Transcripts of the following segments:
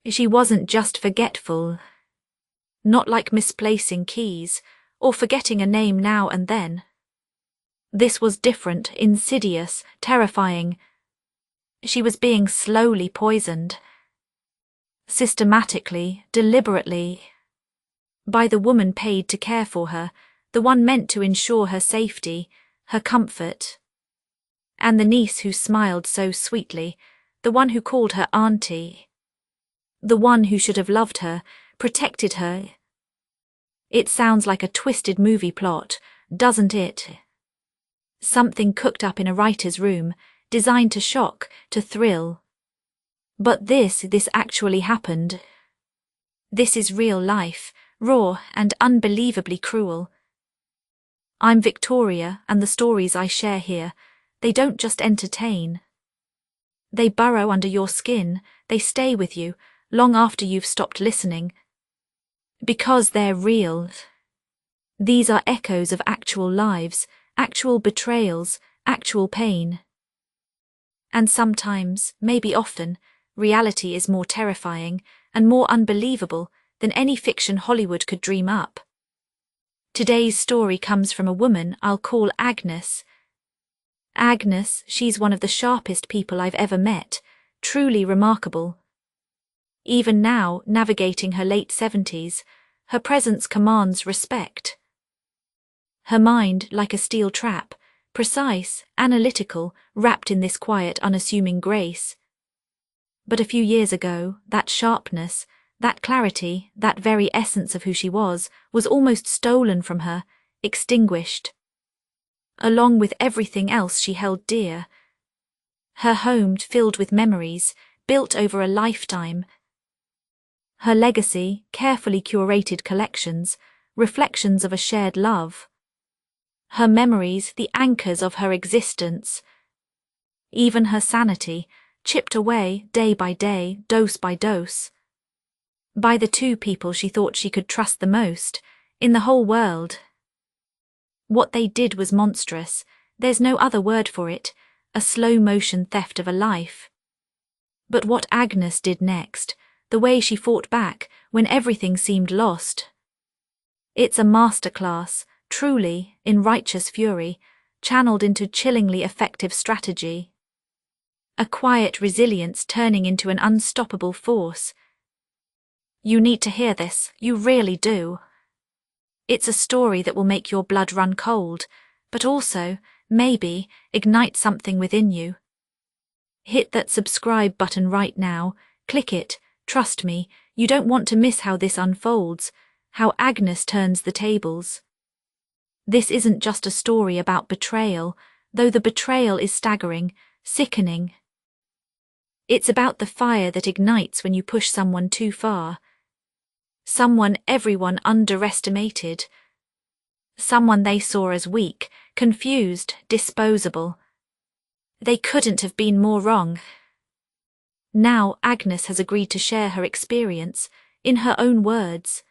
She wasn't just forgetful. Not like misplacing keys, or forgetting a name now and then. This was different, insidious, terrifying. She was being slowly poisoned. Systematically, deliberately. By the woman paid to care for her, the one meant to ensure her safety, her comfort. And the niece who smiled so sweetly, the one who called her auntie. The one who should have loved her, protected her. It sounds like a twisted movie plot, doesn't it? Something cooked up in a writer's room, designed to shock, to thrill. But this actually happened. This is real life, raw and unbelievably cruel. I'm Victoria, and the stories I share here, they don't just entertain. They burrow under your skin, they stay with you, long after you've stopped listening. Because they're real. These are echoes of actual lives, actual betrayals, actual pain. And sometimes, maybe often, reality is more terrifying and more unbelievable than any fiction Hollywood could dream up. Today's story comes from a woman I'll call Agnes. Agnes, she's one of the sharpest people I've ever met, truly remarkable. Even now, navigating her late 70s, her presence commands respect. Her mind, like a steel trap, precise, analytical, wrapped in this quiet, unassuming grace. But a few years ago, that sharpness, that clarity, that very essence of who she was almost stolen from her, extinguished. Along with everything else she held dear. Her home filled with memories, built over a lifetime. Her legacy, carefully curated collections, reflections of a shared love. Her memories, the anchors of her existence. Even her sanity, chipped away day by day, dose by dose. By the two people she thought she could trust the most, in the whole world. What they did was monstrous, there's no other word for it, a slow-motion theft of a life. But what Agnes did next, the way she fought back when everything seemed lost. It's a masterclass, truly, in righteous fury, channeled into chillingly effective strategy. A quiet resilience turning into an unstoppable force. You need to hear this, you really do. It's a story that will make your blood run cold, but also, maybe, ignite something within you. Hit that subscribe button right now, click it, trust me, you don't want to miss how this unfolds, how Agnes turns the tables. This isn't just a story about betrayal, though the betrayal is staggering, sickening. It's about the fire that ignites when you push someone too far. Someone everyone underestimated. Someone they saw as weak, confused, disposable. They couldn't have been more wrong. Now Agnes has agreed to share her experience, in her own words.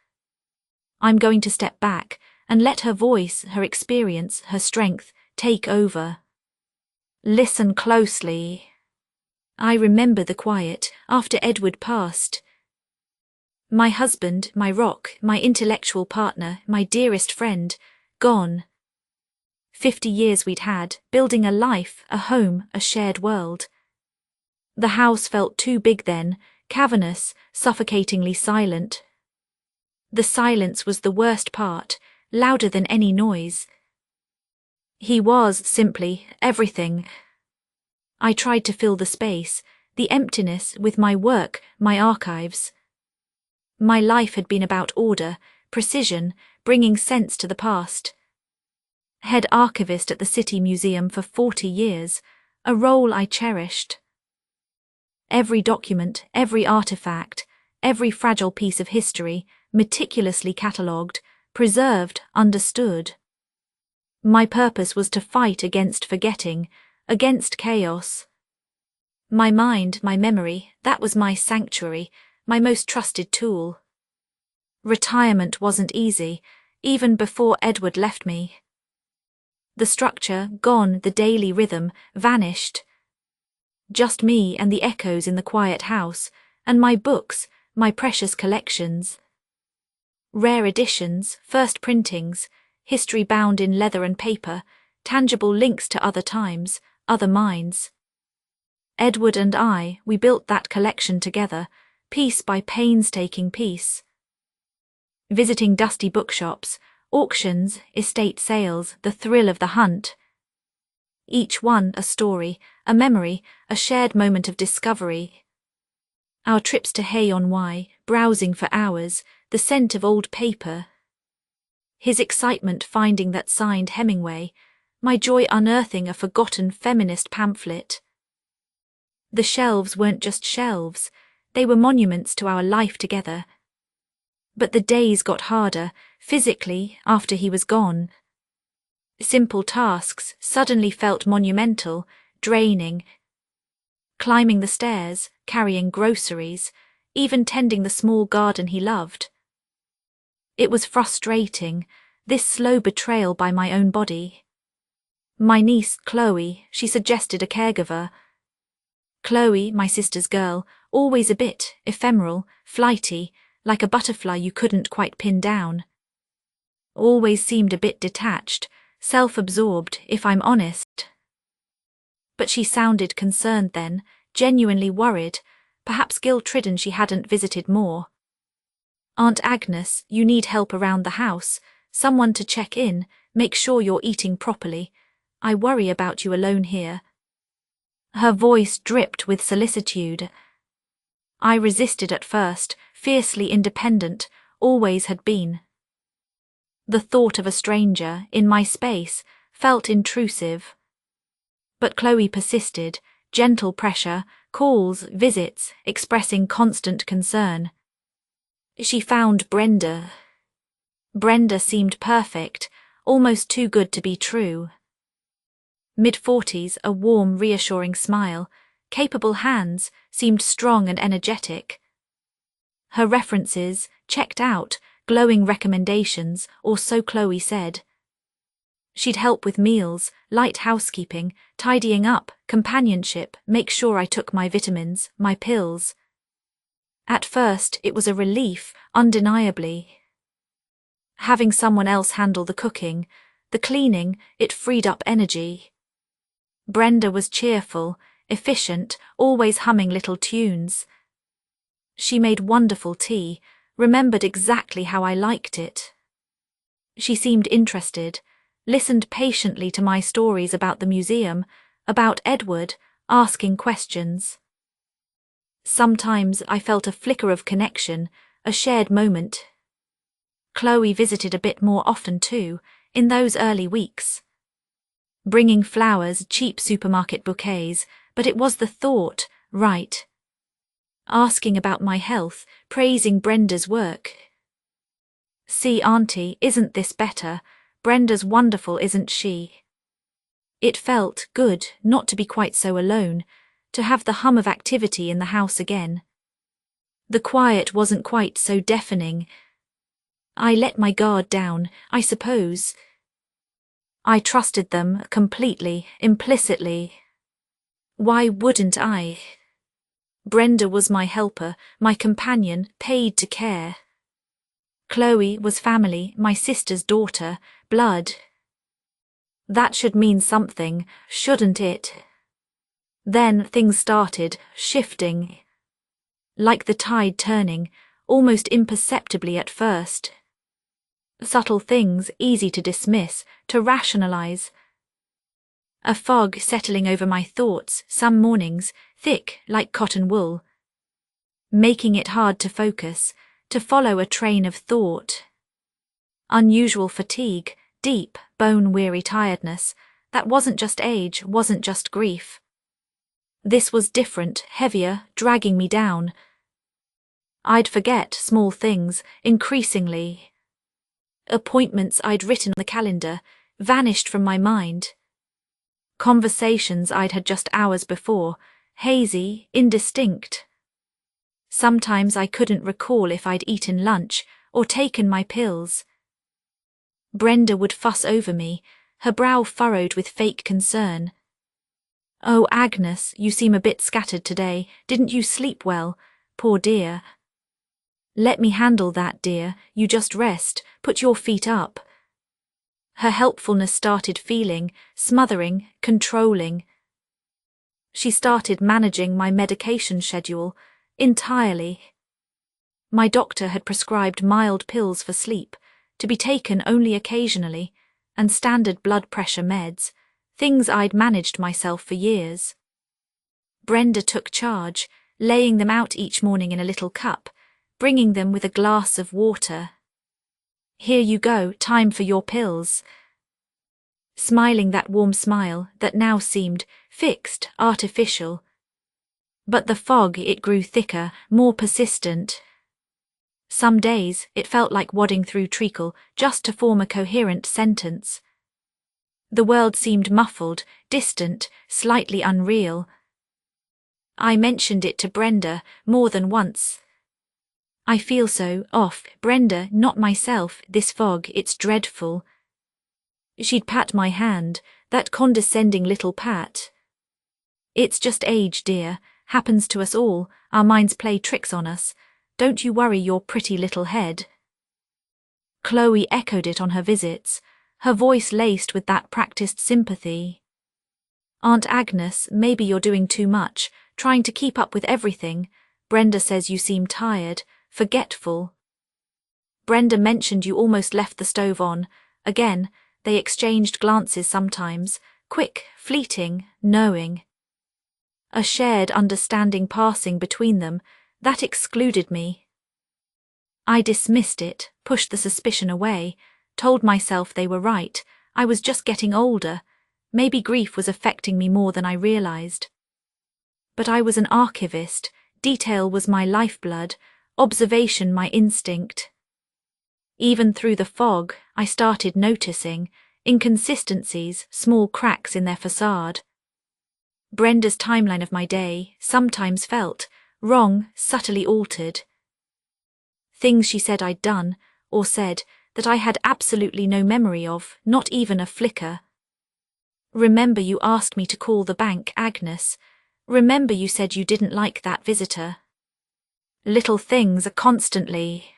I'm going to step back and let her voice, her experience, her strength, take over. Listen closely. I remember the quiet after Edward passed. My husband, my rock, my intellectual partner, my dearest friend, gone. 50 years we'd had, building a life, a home, a shared world. The house felt too big then, cavernous, suffocatingly silent. The silence was the worst part, louder than any noise. He was, simply, everything. I tried to fill the space, the emptiness, with my work, my archives. My life had been about order, precision, bringing sense to the past. Head archivist at the City Museum for 40 years, a role I cherished. Every document, every artifact, every fragile piece of history, meticulously catalogued, preserved, understood. My purpose was to fight against forgetting, against chaos. My mind, my memory, that was my sanctuary, my most trusted tool. Retirement wasn't easy, even before Edward left me. The structure, gone, the daily rhythm, vanished. Just me and the echoes in the quiet house, and my books, my precious collections. Rare editions, first printings, history bound in leather and paper, tangible links to other times, other minds. Edward and I, we built that collection together, piece by painstaking piece. Visiting dusty bookshops, auctions, estate sales, the thrill of the hunt. Each one a story, a memory, a shared moment of discovery. Our trips to Hay-on-Wye, browsing for hours, the scent of old paper. His excitement finding that signed Hemingway, my joy unearthing a forgotten feminist pamphlet. The shelves weren't just shelves, they were monuments to our life together. But the days got harder, physically, after he was gone. Simple tasks suddenly felt monumental, draining. Climbing the stairs, carrying groceries, even tending the small garden he loved. It was frustrating, this slow betrayal by my own body. My niece, Chloe, she suggested a caregiver. Chloe, my sister's girl, always a bit ephemeral, flighty, like a butterfly you couldn't quite pin down. Always seemed a bit detached, self-absorbed, if I'm honest. But she sounded concerned then, genuinely worried, perhaps guilt-ridden she hadn't visited more. Aunt Agnes, you need help around the house, someone to check in, make sure you're eating properly. I worry about you alone here. Her voice dripped with solicitude. I resisted at first, fiercely independent, always had been. The thought of a stranger, in my space, felt intrusive. But Chloe persisted, gentle pressure, calls, visits, expressing constant concern. She found Brenda. Brenda seemed perfect, almost too good to be true. Mid-40s, a warm, reassuring smile, capable hands, seemed strong and energetic. Her references, checked out, glowing recommendations, or so Chloe said. She'd help with meals, light housekeeping, tidying up, companionship, make sure I took my vitamins, my pills. At first, it was a relief, undeniably. Having someone else handle the cooking, the cleaning, it freed up energy. Brenda was cheerful, efficient, always humming little tunes. She made wonderful tea, remembered exactly how I liked it. She seemed interested, listened patiently to my stories about the museum, about Edward, asking questions. Sometimes I felt a flicker of connection, a shared moment. Chloe visited a bit more often too, in those early weeks. Bringing flowers, cheap supermarket bouquets, but it was the thought, right. Asking about my health, praising Brenda's work. See, Auntie, isn't this better? Brenda's wonderful, isn't she? It felt good not to be quite so alone, to have the hum of activity in the house again. The quiet wasn't quite so deafening. I let my guard down, I suppose. I trusted them completely, implicitly. Why wouldn't I? Brenda was my helper, my companion, paid to care. Chloe was family, my sister's daughter, blood. That should mean something, shouldn't it? Then things started, shifting. Like the tide turning, almost imperceptibly at first. Subtle things easy to dismiss, to rationalize. A fog settling over my thoughts, some mornings, thick like cotton wool. Making it hard to focus, to follow a train of thought. Unusual fatigue, deep, bone-weary tiredness. That wasn't just age, wasn't just grief. This was different, heavier, dragging me down. I'd forget small things, increasingly. Appointments I'd written on the calendar vanished from my mind. Conversations I'd had just hours before, hazy, indistinct. Sometimes I couldn't recall if I'd eaten lunch or taken my pills. Brenda would fuss over me, her brow furrowed with fake concern. Oh, Agnes, you seem a bit scattered today. Didn't you sleep well? Poor dear. "Let me handle that, dear, you just rest, put your feet up." Her helpfulness started feeling, smothering, controlling. She started managing my medication schedule entirely. My doctor had prescribed mild pills for sleep, to be taken only occasionally, and standard blood pressure meds, things I'd managed myself for years. Brenda took charge, laying them out each morning in a little cup, bringing them with a glass of water. "Here you go, time for your pills." Smiling that warm smile that now seemed fixed, artificial. But the fog, it grew thicker, more persistent. Some days it felt like wadding through treacle just to form a coherent sentence. The world seemed muffled, distant, slightly unreal. I mentioned it to Brenda more than once. "I feel so off, Brenda, not myself, this fog, it's dreadful." She'd pat my hand, that condescending little pat. "It's just age, dear, happens to us all, our minds play tricks on us. Don't you worry your pretty little head." Chloe echoed it on her visits, her voice laced with that practiced sympathy. "Aunt Agnes, maybe you're doing too much, trying to keep up with everything. Brenda says you seem tired, forgetful." Brenda mentioned you almost left the stove on. Again, they exchanged glances sometimes, quick, fleeting, knowing. A shared understanding passing between them, that excluded me. I dismissed it, pushed the suspicion away, told myself they were right, I was just getting older, maybe grief was affecting me more than I realized. But I was an archivist, detail was my lifeblood, observation my instinct. Even through the fog, I started noticing inconsistencies, small cracks in their facade. Brenda's timeline of my day sometimes felt wrong, subtly altered. Things she said I'd done, or said, that I had absolutely no memory of, not even a flicker. "Remember you asked me to call the bank, Agnes. Remember you said you didn't like that visitor." Little things are constantly.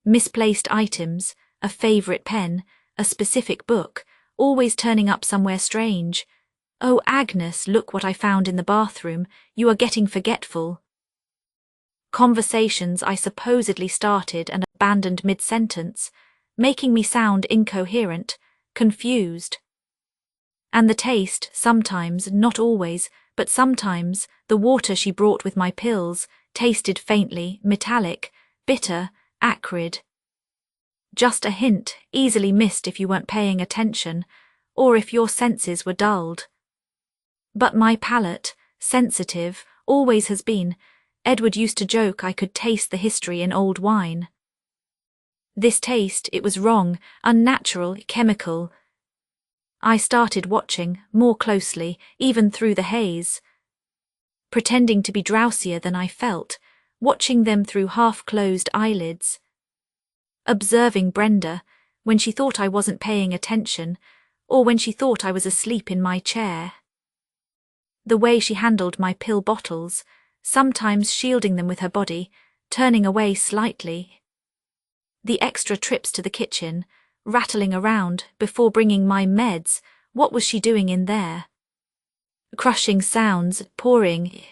Misplaced items, a favourite pen, a specific book, always turning up somewhere strange. "Oh, Agnes, look what I found in the bathroom, you are getting forgetful." Conversations I supposedly started and abandoned mid-sentence, making me sound incoherent, confused. And the taste, sometimes, not always, but sometimes, the water she brought with my pills, tasted faintly, metallic, bitter, acrid. Just a hint, easily missed if you weren't paying attention, or if your senses were dulled. But my palate, sensitive, always has been. Edward used to joke I could taste the history in old wine. This taste, it was wrong, unnatural, chemical. I started watching, more closely, even through the haze. Pretending to be drowsier than I felt, watching them through half-closed eyelids. Observing Brenda, when she thought I wasn't paying attention, or when she thought I was asleep in my chair. The way she handled my pill bottles, sometimes shielding them with her body, turning away slightly. The extra trips to the kitchen, rattling around before bringing my meds, what was she doing in there? Crushing sounds, pouring.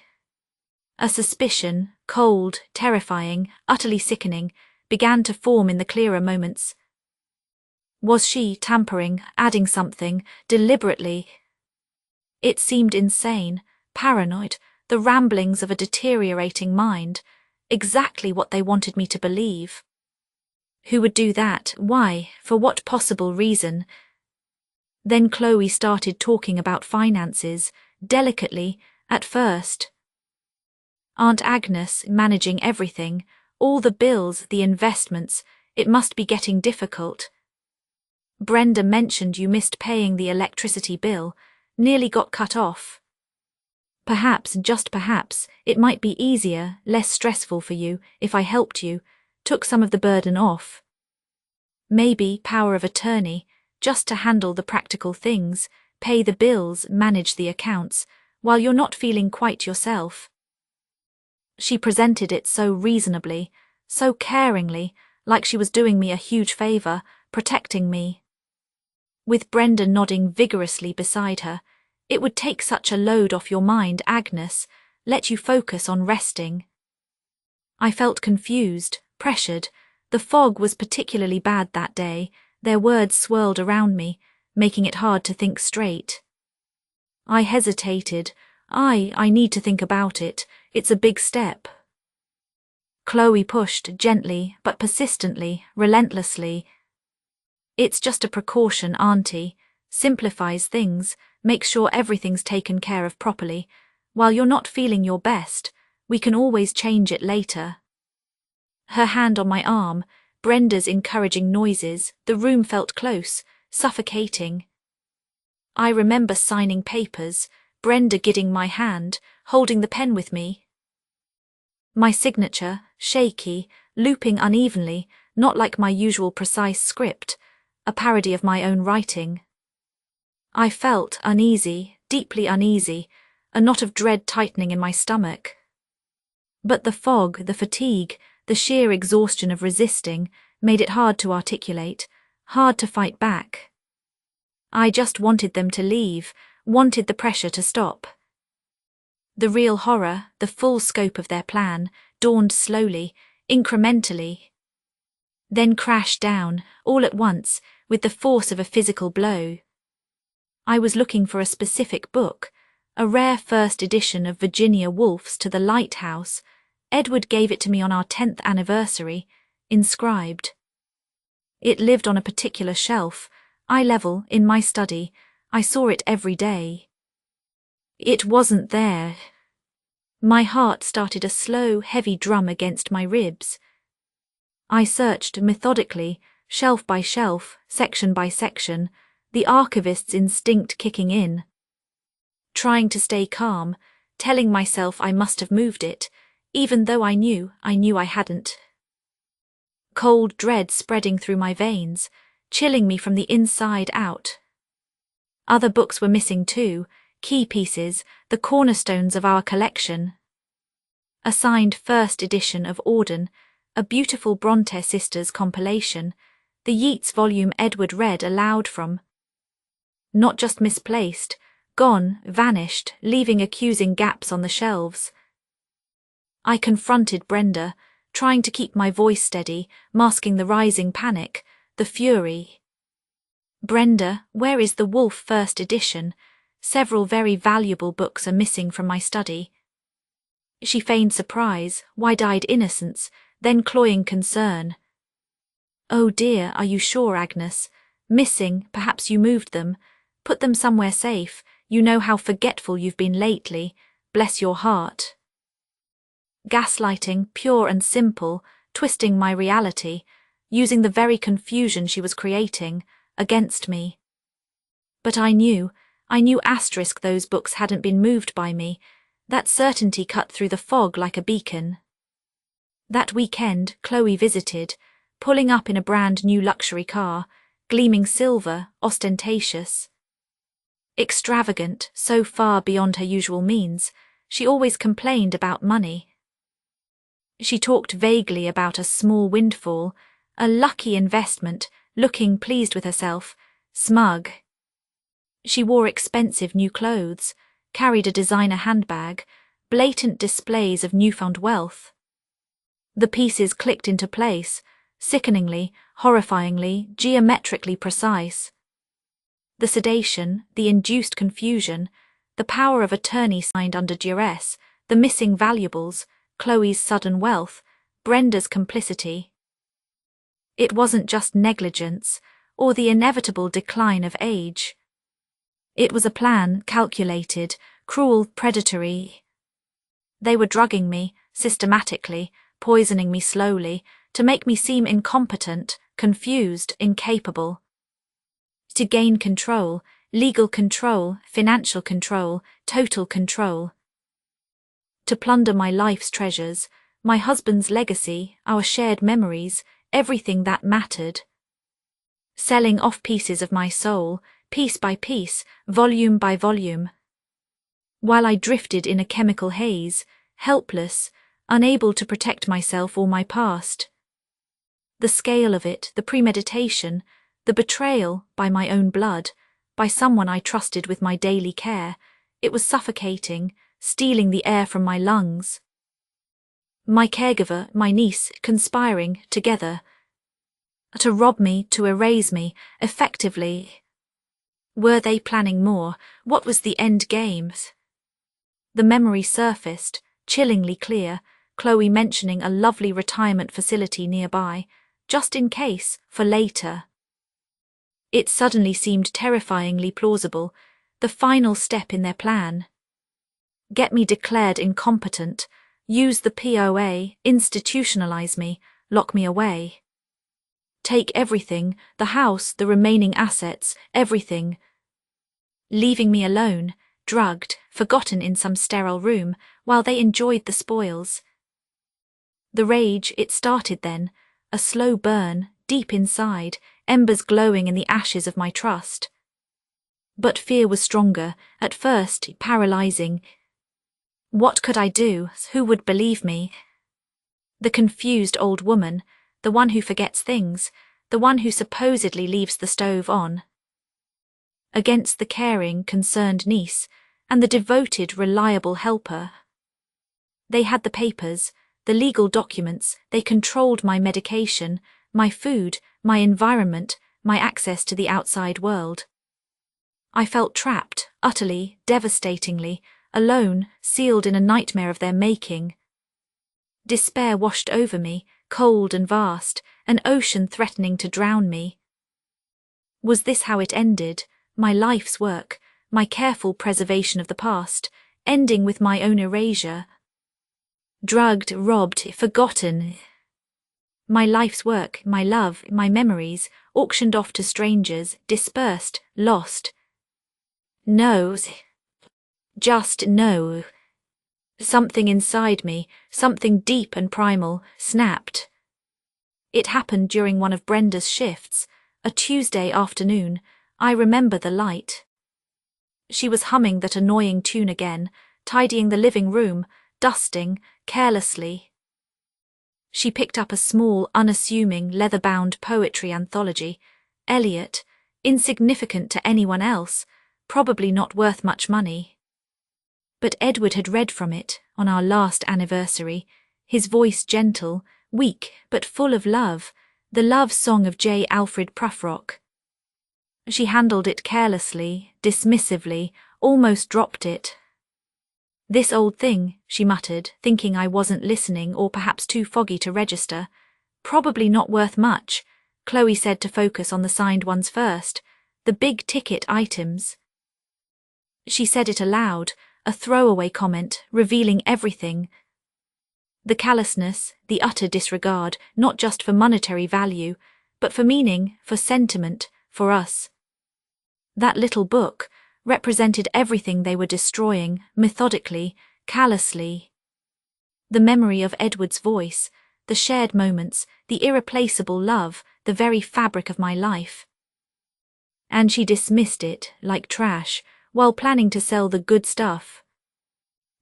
A suspicion, cold, terrifying, utterly sickening, began to form in the clearer moments. Was she tampering, adding something, deliberately? It seemed insane, paranoid, the ramblings of a deteriorating mind, exactly what they wanted me to believe. Who would do that? Why? For what possible reason? Then Chloe started talking about finances, delicately, at first. Aunt Agnes managing everything, all the bills, the investments, it must be getting difficult. Brenda mentioned you missed paying the electricity bill, nearly got cut off. Perhaps, just perhaps, it might be easier, less stressful for you, if I helped you, took some of the burden off. Maybe power of attorney, just to handle the practical things, pay the bills, manage the accounts, while you're not feeling quite yourself. She presented it so reasonably, so caringly, like she was doing me a huge favor, protecting me. With Brenda nodding vigorously beside her, "It would take such a load off your mind, Agnes, let you focus on resting." I felt confused, pressured. The fog was particularly bad that day. Their words swirled around me, making it hard to think straight. I hesitated. I need to think about it. It's a big step. Chloe pushed, gently, but persistently, relentlessly. "It's just a precaution, Auntie. Simplifies things, makes sure everything's taken care of properly. While you're not feeling your best, we can always change it later." Her hand on my arm, Brenda's encouraging noises, the room felt close, suffocating. I remember signing papers, Brenda guiding my hand, holding the pen with me. My signature, shaky, looping unevenly, not like my usual precise script, a parody of my own writing. I felt uneasy, deeply uneasy, a knot of dread tightening in my stomach. But the fog, the fatigue, the sheer exhaustion of resisting made it hard to articulate, hard to fight back. I just wanted them to leave, wanted the pressure to stop. The real horror, the full scope of their plan, dawned slowly, incrementally. Then crashed down, all at once, with the force of a physical blow. I was looking for a specific book, a rare first edition of Virginia Woolf's To the Lighthouse. Edward gave it to me on our 10th anniversary, inscribed. It lived on a particular shelf, eye level, in my study. I saw it every day. It wasn't there. My heart started a slow, heavy drum against my ribs. I searched methodically, shelf by shelf, section by section, the archivist's instinct kicking in. Trying to stay calm, telling myself I must have moved it, even though I knew I hadn't. Cold dread spreading through my veins, chilling me from the inside out. Other books were missing too, key pieces, the cornerstones of our collection. A signed first edition of Auden, a beautiful Bronte sisters compilation, the Yeats volume Edward read aloud from. Not just misplaced, gone, vanished, leaving accusing gaps on the shelves. I confronted Brenda, trying to keep my voice steady, masking the rising panic, the fury. "Brenda, where is the Woolf first edition? Several very valuable books are missing from my study." She feigned surprise, wide-eyed innocence, then cloying concern. "Oh dear, are you sure, Agnes? Missing, perhaps you moved them. Put them somewhere safe. You know how forgetful you've been lately. Bless your heart." Gaslighting, pure and simple, twisting my reality, using the very confusion she was creating, against me. But I knew asterisk those books hadn't been moved by me. That certainty cut through the fog like a beacon. That weekend, Chloe visited, pulling up in a brand new luxury car, gleaming silver, ostentatious. Extravagant, so far beyond her usual means, she always complained about money. She talked vaguely about a small windfall, a lucky investment, looking pleased with herself, smug. She wore expensive new clothes, carried a designer handbag, blatant displays of newfound wealth. The pieces clicked into place, sickeningly, horrifyingly, geometrically precise. The sedation, the induced confusion, the power of attorney signed under duress, the missing valuables, Chloe's sudden wealth, Brenda's complicity. It wasn't just negligence, or the inevitable decline of age. It was a plan, calculated, cruel, predatory. They were drugging me, systematically, poisoning me slowly, to make me seem incompetent, confused, incapable. To gain control, legal control, financial control, total control. To plunder my life's treasures, my husband's legacy, our shared memories, everything that mattered. Selling off pieces of my soul, piece by piece, volume by volume. While I drifted in a chemical haze, helpless, unable to protect myself or my past. The scale of it, the premeditation, the betrayal by my own blood, by someone I trusted with my daily care, it was suffocating, stealing the air from my lungs. My caregiver, my niece, conspiring together to rob me, to erase me, effectively. Were they planning more? What was the end game? The memory surfaced, chillingly clear, Chloe mentioning a lovely retirement facility nearby, just in case, for later. It suddenly seemed terrifyingly plausible, the final step in their plan. Get me declared incompetent, use the POA, institutionalize me, lock me away. Take everything, the house, the remaining assets, everything. Leaving me alone, drugged, forgotten in some sterile room, while they enjoyed the spoils. The rage, it started then, a slow burn, deep inside, embers glowing in the ashes of my trust. But fear was stronger, at first paralyzing. What could I do? Who would believe me? The confused old woman, the one who forgets things, the one who supposedly leaves the stove on. Against the caring, concerned niece, and the devoted, reliable helper. They had the papers, the legal documents, they controlled my medication, my food, my environment, my access to the outside world. I felt trapped, utterly, devastatingly, alone, sealed in a nightmare of their making. Despair washed over me, cold and vast, an ocean threatening to drown me. Was this how it ended, my life's work, my careful preservation of the past, ending with my own erasure? Drugged, robbed, forgotten. My life's work, my love, my memories, auctioned off to strangers, dispersed, lost. No. Just no. Something inside me, something deep and primal, snapped. It happened during one of Brenda's shifts, a Tuesday afternoon. I remember the light. She was humming that annoying tune again, tidying the living room, dusting, carelessly. She picked up a small, unassuming, leather-bound poetry anthology. Eliot, insignificant to anyone else, probably not worth much money. But Edward had read from it, on our last anniversary, his voice gentle, weak but full of love, the love song of J. Alfred Prufrock. She handled it carelessly, dismissively, almost dropped it. This old thing, she muttered, thinking I wasn't listening or perhaps too foggy to register. Probably not worth much. Chloe said to focus on the signed ones first, the big-ticket items. She said it aloud, a throwaway comment, revealing everything. The callousness, the utter disregard, not just for monetary value, but for meaning, for sentiment, for us. That little book represented everything they were destroying, methodically, callously. The memory of Edward's voice, the shared moments, the irreplaceable love, the very fabric of my life. And she dismissed it, like trash, while planning to sell the good stuff.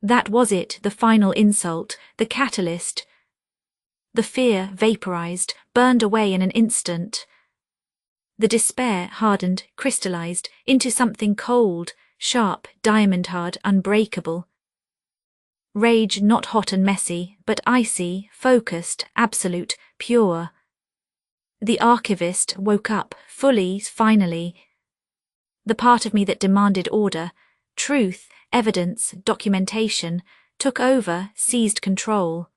That was it, the final insult, the catalyst. The fear vaporized, burned away in an instant. The despair hardened, crystallized into something cold, sharp, diamond-hard, unbreakable. Rage not hot and messy, but icy, focused, absolute, pure. The archivist woke up, fully, finally. The part of me that demanded order, truth, evidence, documentation, took over, seized control.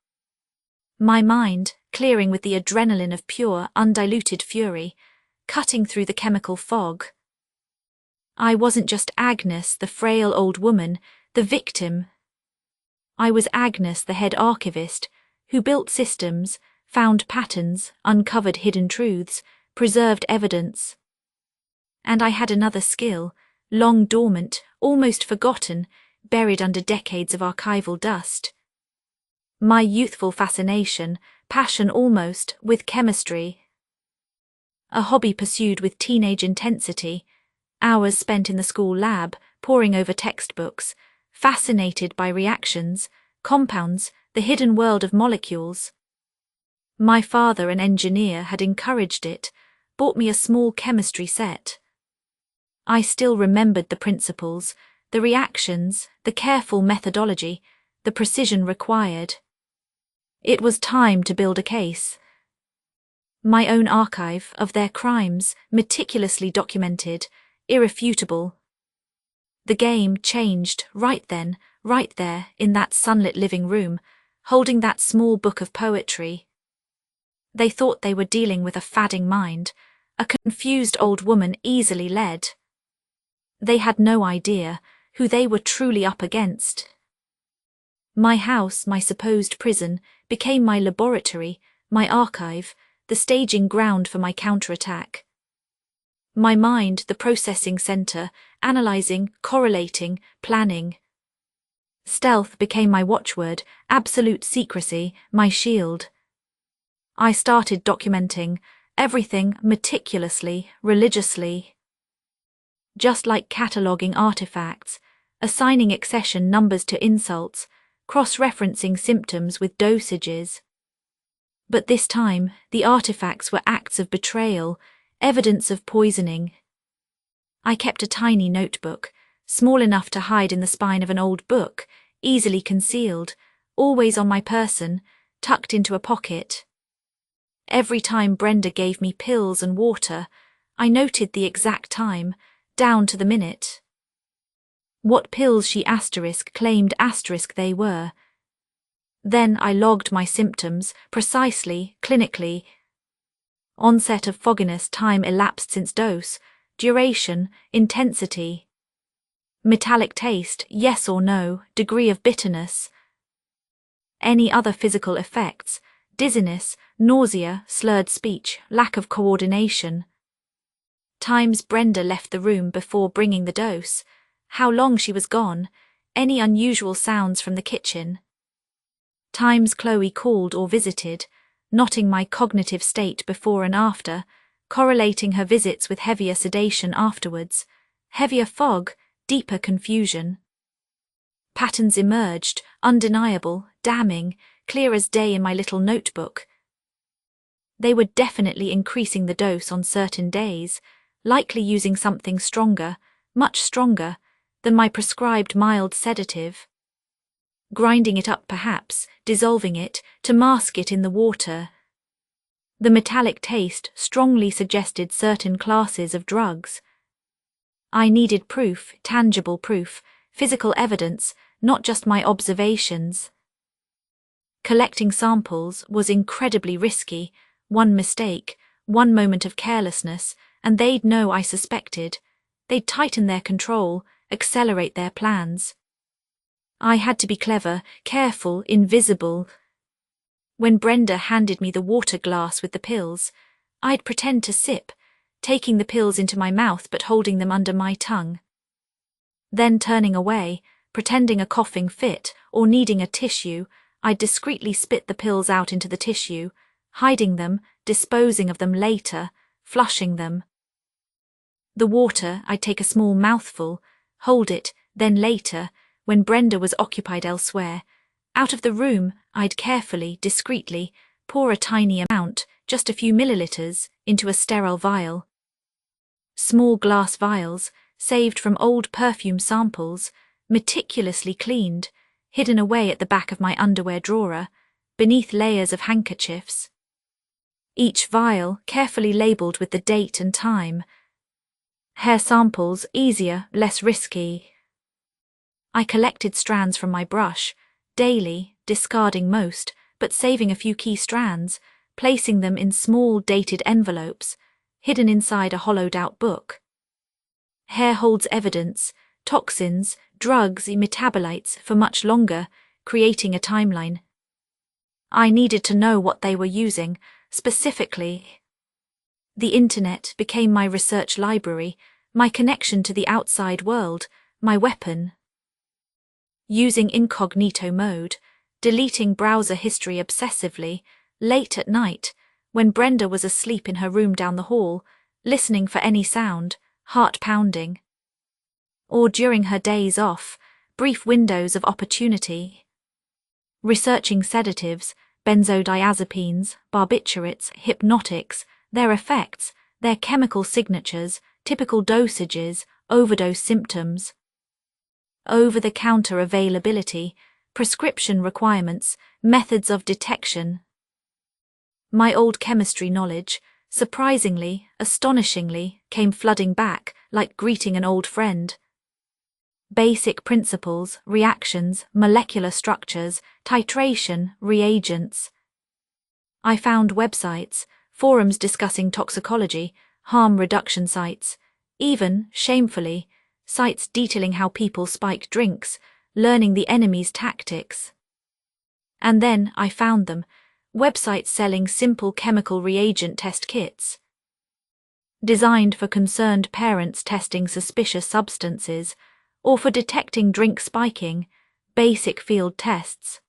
My mind, clearing with the adrenaline of pure, undiluted fury, cutting through the chemical fog. I wasn't just Agnes, the frail old woman, the victim. I was Agnes, the head archivist, who built systems, found patterns, uncovered hidden truths, preserved evidence. And I had another skill, long dormant, almost forgotten, buried under decades of archival dust. My youthful fascination, passion almost, with chemistry. A hobby pursued with teenage intensity, hours spent in the school lab, poring over textbooks, fascinated by reactions, compounds, the hidden world of molecules. My father, an engineer, had encouraged it, bought me a small chemistry set. I still remembered the principles, the reactions, the careful methodology, the precision required. It was time to build a case. My own archive of their crimes, meticulously documented, irrefutable. The game changed right then, right there, in that sunlit living room, holding that small book of poetry. They thought they were dealing with a fadding mind, a confused old woman easily led. They had no idea who they were truly up against. My house, my supposed prison, became my laboratory, my archive, the staging ground for my counterattack. My mind, the processing center, analyzing, correlating, planning. Stealth became my watchword, absolute secrecy, my shield. I started documenting everything meticulously, religiously. Just like cataloging artifacts, assigning accession numbers to insults, cross-referencing symptoms with dosages. But this time, the artifacts were acts of betrayal, evidence of poisoning. I kept a tiny notebook, small enough to hide in the spine of an old book, easily concealed, always on my person, tucked into a pocket. Every time Brenda gave me pills and water, I noted the exact time, down to the minute. What pills she claimed they were. Then I logged my symptoms, precisely, clinically. Onset of fogginess, time elapsed since dose, duration, intensity. Metallic taste, yes or no, degree of bitterness. Any other physical effects, dizziness, nausea, slurred speech, lack of coordination. Times Brenda left the room before bringing the dose, how long she was gone, any unusual sounds from the kitchen. Times Chloe called or visited, noting my cognitive state before and after, correlating her visits with heavier sedation afterwards, heavier fog, deeper confusion. Patterns emerged, undeniable, damning, clear as day in my little notebook. They were definitely increasing the dose on certain days, likely using something stronger, much stronger, than my prescribed mild sedative. Grinding it up perhaps, dissolving it, to mask it in the water. The metallic taste strongly suggested certain classes of drugs. I needed proof, tangible proof, physical evidence, not just my observations. Collecting samples was incredibly risky. One mistake, one moment of carelessness, and they'd know I suspected. They'd tighten their control, accelerate their plans. I had to be clever, careful, invisible. When Brenda handed me the water glass with the pills, I'd pretend to sip, taking the pills into my mouth but holding them under my tongue. Then turning away, pretending a coughing fit or needing a tissue, I'd discreetly spit the pills out into the tissue, hiding them, disposing of them later, flushing them. The water, I'd take a small mouthful, hold it, then later, when Brenda was occupied elsewhere, out of the room, I'd carefully, discreetly, pour a tiny amount, just a few milliliters, into a sterile vial. Small glass vials, saved from old perfume samples, meticulously cleaned, hidden away at the back of my underwear drawer, beneath layers of handkerchiefs. Each vial carefully labelled with the date and time. Hair samples, easier, less risky. I collected strands from my brush, daily, discarding most, but saving a few key strands, placing them in small dated envelopes, hidden inside a hollowed-out book. Hair holds evidence, toxins, drugs, metabolites for much longer, creating a timeline. I needed to know what they were using, specifically. The internet became my research library, my connection to the outside world, my weapon. Using incognito mode, deleting browser history obsessively, late at night, when Brenda was asleep in her room down the hall, listening for any sound, heart pounding. Or during her days off, brief windows of opportunity. researching sedatives, benzodiazepines, barbiturates, hypnotics, their effects, their chemical signatures, typical dosages, overdose symptoms, over-the-counter availability, prescription requirements, methods of detection. My old chemistry knowledge, surprisingly, astonishingly, came flooding back, like greeting an old friend. Basic principles, reactions, molecular structures, titration, reagents. I found websites, forums discussing toxicology, harm reduction sites, even, shamefully, sites detailing how people spike drinks, learning the enemy's tactics. And then I found them, websites selling simple chemical reagent test kits. Designed for concerned parents testing suspicious substances, or for detecting drink spiking, basic field tests.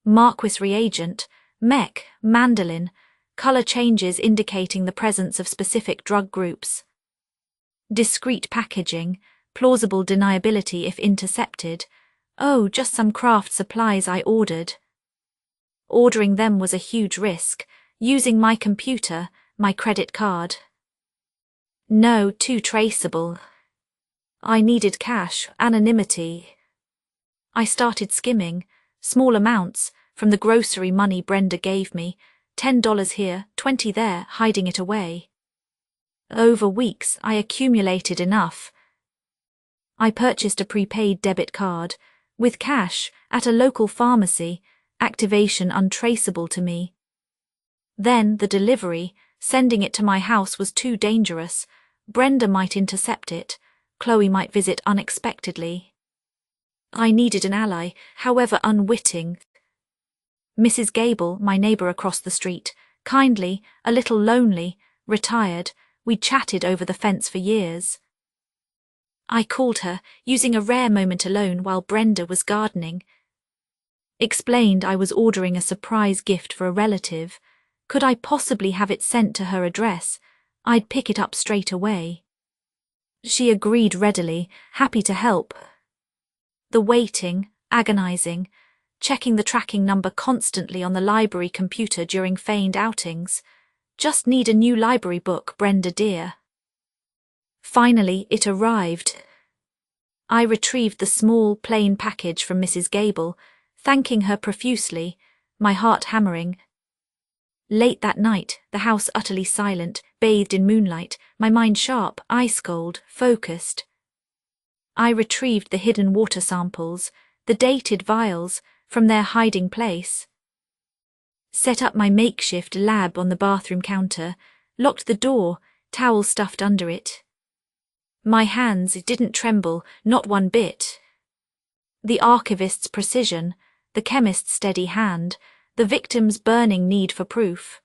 Marquis reagent, mech, mandolin, color changes indicating the presence of specific drug groups. Discreet packaging, plausible deniability if intercepted. Oh, just some craft supplies I ordered. Ordering them was a huge risk, using my computer, my credit card. No, too traceable. I needed cash, anonymity. I started skimming, small amounts, from the grocery money Brenda gave me, $10 here, $20 there, hiding it away. Over weeks, I accumulated enough. I purchased a prepaid debit card, with cash, at a local pharmacy, activation untraceable to me. Then the delivery, sending it to my house was too dangerous. Brenda might intercept it, Chloe might visit unexpectedly. I needed an ally, however unwitting. Mrs. Gable, my neighbour across the street, kindly, a little lonely, retired, we'd chatted over the fence for years. I called her, using a rare moment alone while Brenda was gardening. Explained I was ordering a surprise gift for a relative. Could I possibly have it sent to her address? I'd pick it up straight away. She agreed readily, happy to help. The waiting, agonizing, checking the tracking number constantly on the library computer during feigned outings. Just need a new library book, Brenda dear. Finally, it arrived. I retrieved the small, plain package from Mrs. Gable, thanking her profusely, my heart hammering. Late that night, the house utterly silent, bathed in moonlight, my mind sharp, ice-cold, focused. I retrieved the hidden water samples, the dated vials, from their hiding place. Set up my makeshift lab on the bathroom counter, locked the door, towel stuffed under it. My hands didn't tremble, not one bit. The archivist's precision, the chemist's steady hand, the victim's burning need for proof.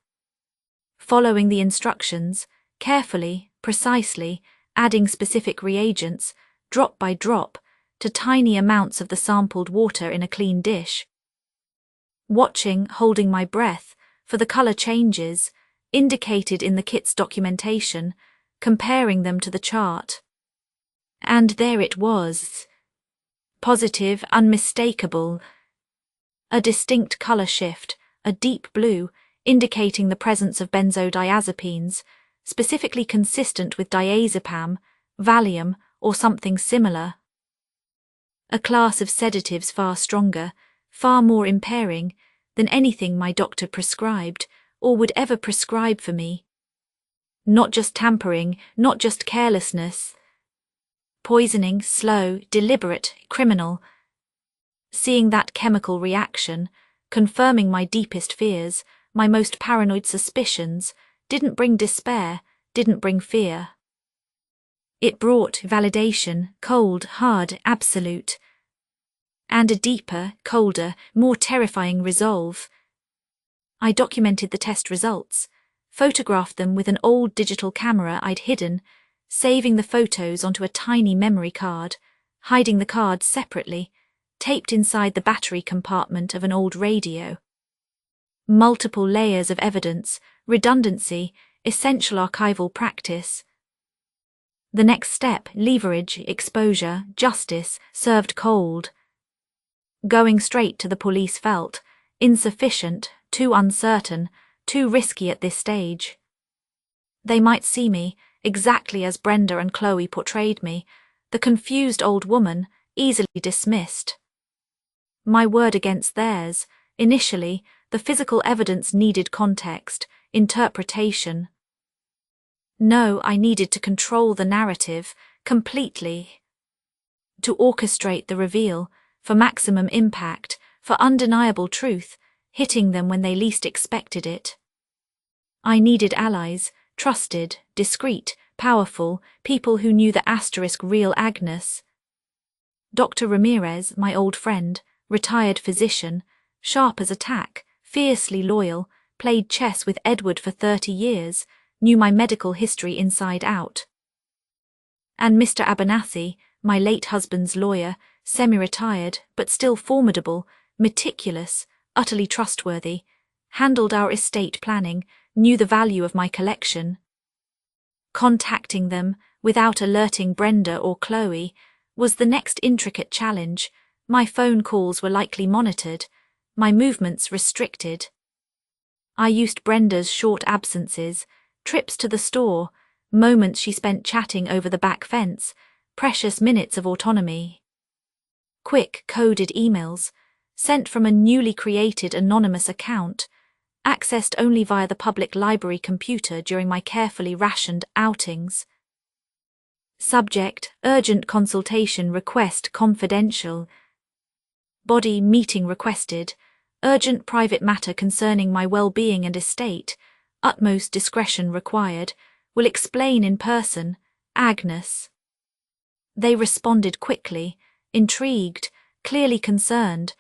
Following the instructions, carefully, precisely, adding specific reagents, drop by drop, to tiny amounts of the sampled water in a clean dish. Watching, holding my breath, for the color changes, indicated in the kit's documentation, comparing them to the chart. And there it was. Positive, unmistakable. A distinct color shift, a deep blue, indicating the presence of benzodiazepines, specifically consistent with diazepam, Valium, or something similar. A class of sedatives far stronger, far more impairing, than anything my doctor prescribed, or would ever prescribe for me. Not just tampering, not just carelessness. Poisoning, slow, deliberate, criminal. Seeing that chemical reaction, confirming my deepest fears, my most paranoid suspicions, didn't bring despair, didn't bring fear. It brought validation, cold, hard, absolute. And a deeper, colder, more terrifying resolve. I documented the test results, photographed them with an old digital camera I'd hidden, saving the photos onto a tiny memory card, hiding the cards separately, taped inside the battery compartment of an old radio. Multiple layers of evidence, redundancy, essential archival practice. The next step, leverage, exposure, justice, served cold. Going straight to the police felt insufficient, too uncertain, too risky at this stage. They might see me, exactly as Brenda and Chloe portrayed me, the confused old woman, easily dismissed. My word against theirs. Initially, the physical evidence needed context, interpretation. No, I needed to control the narrative, completely. To orchestrate the reveal, for maximum impact, for undeniable truth, hitting them when they least expected it. I needed allies, trusted, discreet, powerful, people who knew the asterisk real Agnes. Dr. Ramirez, my old friend, retired physician, sharp as a tack, fiercely loyal, played chess with Edward for 30 years, knew my medical history inside out. And Mr. Abernathy, my late husband's lawyer, semi-retired, but still formidable, meticulous, utterly trustworthy, handled our estate planning, knew the value of my collection. Contacting them, without alerting Brenda or Chloe, was the next intricate challenge. My phone calls were likely monitored, my movements restricted. I used Brenda's short absences, trips to the store, moments she spent chatting over the back fence, precious minutes of autonomy. Quick, coded emails, sent from a newly created anonymous account, accessed only via the public library computer during my carefully rationed outings. Subject: urgent consultation request confidential. Body: meeting requested. Urgent private matter concerning my well-being and estate. Utmost discretion required. Will explain in person. Agnes. They responded quickly, intrigued, clearly concerned,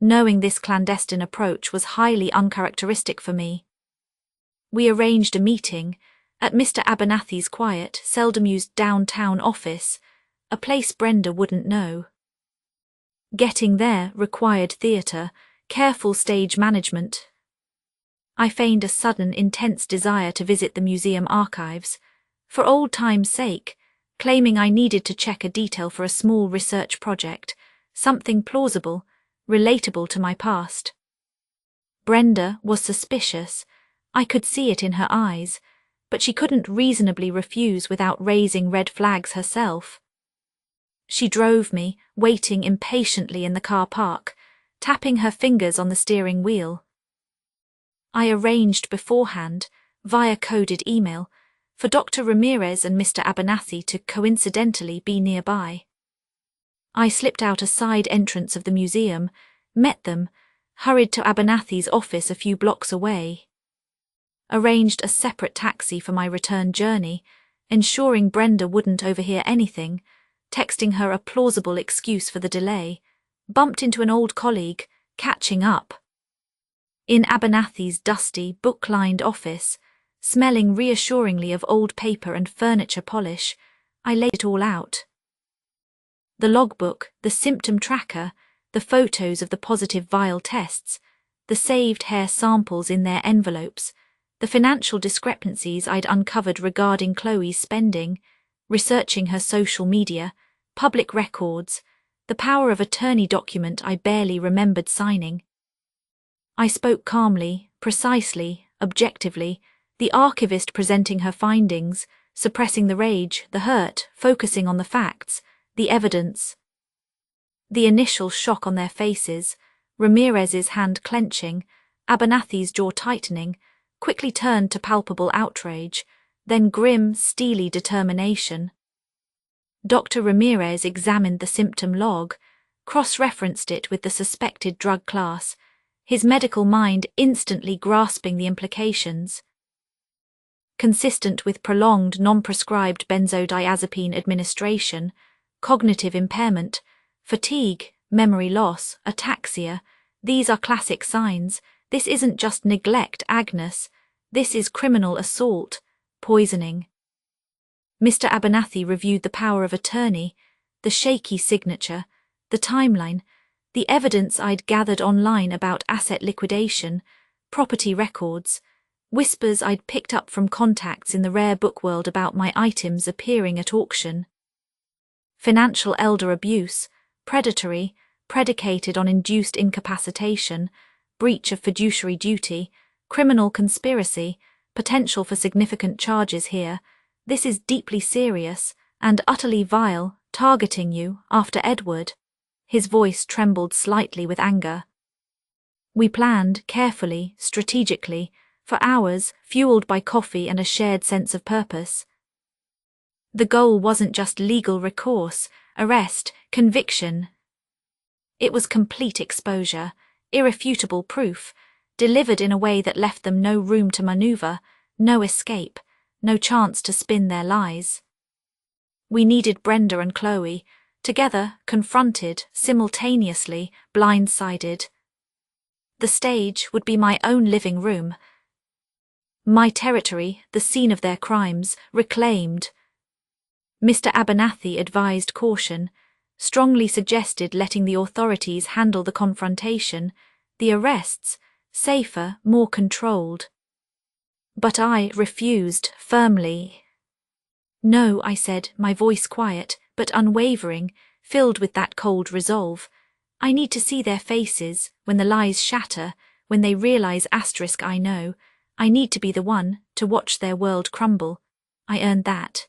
knowing this clandestine approach was highly uncharacteristic for me. We arranged a meeting at Mr. Abernathy's quiet, seldom-used downtown office, a place Brenda wouldn't know. Getting there required theatre, careful stage management. I feigned a sudden, intense desire to visit the museum archives, for old time's sake, claiming I needed to check a detail for a small research project, something plausible, relatable to my past. Brenda was suspicious. I could see it in her eyes, but she couldn't reasonably refuse without raising red flags herself. She drove me, waiting impatiently in the car park, tapping her fingers on the steering wheel. I arranged beforehand, via coded email, for Dr. Ramirez and Mr. Abernathy to coincidentally be nearby. I slipped out a side entrance of the museum, met them, hurried to Abernathy's office a few blocks away. Arranged a separate taxi for my return journey, ensuring Brenda wouldn't overhear anything, texting her a plausible excuse for the delay, bumped into an old colleague, catching up. In Abernathy's dusty, book-lined office, smelling reassuringly of old paper and furniture polish, I laid it all out. The logbook, the symptom tracker, the photos of the positive vial tests, the saved hair samples in their envelopes, the financial discrepancies I'd uncovered regarding Chloe's spending, researching her social media, public records, the power of attorney document I barely remembered signing. I spoke calmly, precisely, objectively, the archivist presenting her findings, suppressing the rage, the hurt, focusing on the facts, the evidence. The initial shock on their faces, Ramirez's hand clenching, Abernathy's jaw tightening, quickly turned to palpable outrage, then grim, steely determination. Dr. Ramirez examined the symptom log, cross-referenced it with the suspected drug class, his medical mind instantly grasping the implications. Consistent with prolonged non-prescribed benzodiazepine administration, cognitive impairment, fatigue, memory loss, ataxia, these are classic signs. This isn't just neglect, Agnes. This is criminal assault, poisoning. Mr. Abernathy reviewed the power of attorney, the shaky signature, the timeline, the evidence I'd gathered online about asset liquidation, property records, whispers I'd picked up from contacts in the rare book world about my items appearing at auction. Financial elder abuse, predatory, predicated on induced incapacitation, breach of fiduciary duty, criminal conspiracy, potential for significant charges here. This is deeply serious and utterly vile, targeting you after Edward. His voice trembled slightly with anger. We planned carefully, strategically, for hours, fueled by coffee and a shared sense of purpose. The goal wasn't just legal recourse, arrest, conviction. It was complete exposure, irrefutable proof, delivered in a way that left them no room to maneuver, no escape, no chance to spin their lies. We needed Brenda and Chloe, together, confronted, simultaneously, blindsided. The stage would be my own living room. My territory, the scene of their crimes, reclaimed. Mr. Abernathy advised caution, strongly suggested letting the authorities handle the confrontation, the arrests, safer, more controlled. But I refused firmly. No, I said, my voice quiet, but unwavering, filled with that cold resolve. I need to see their faces, when the lies shatter, when they realize I know. I need to be the one, to watch their world crumble. I earned that.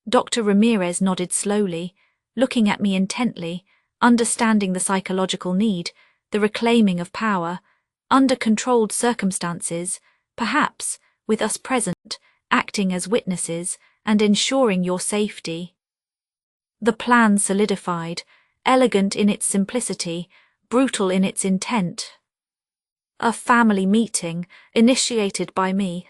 Dr. Ramirez nodded slowly, looking at me intently, understanding the psychological need, the reclaiming of power, under controlled circumstances, perhaps, with us present, acting as witnesses, and ensuring your safety. The plan solidified, elegant in its simplicity, brutal in its intent. A family meeting, initiated by me.